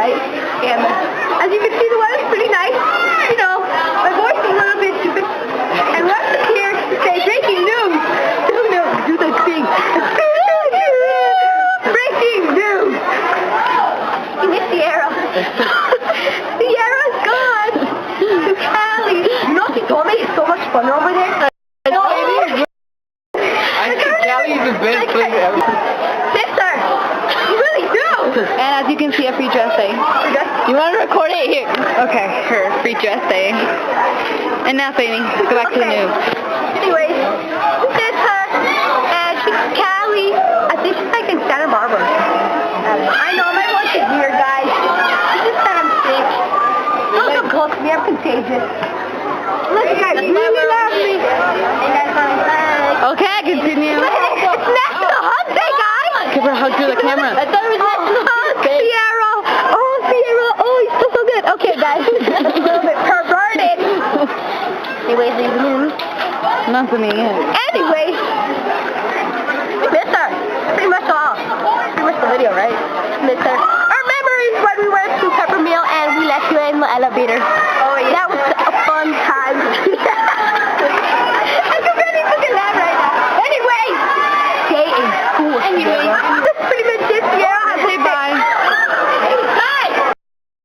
right? And as you can see, the weather's pretty nice. You know, my voice is a little bit stupid. And we're here to say breaking news. Do the thing. Breaking news. You missed the arrow. The arrow's gone. To Cali. You know, she told me it's so much fun over there. No, it is. I think Cali is the best place ever. Sister, you really do. And as you can see, a free dress day. You want to record it here? Okay, her free dress day. And now, Fanny, go back to the news. Anyways, this is her, and she's Cali. I think she's like in Santa Barbara. I know, my voice is weird, guys. It's just that I'm sick. Don't come close to me, I'm contagious. Look, you guys really love me. You guys want to say? Okay, continue. It's National Hug Day, guys. Give her a hug through the camera. I thought it was National Hug Day. Sierra. Oh, Sierra. Oh, he's still so good. Okay, guys. A little bit perverted. Anyways, leave the news. Nothing in. Anyway, we miss her. Pretty much all. Pretty much the video, right? Miss her.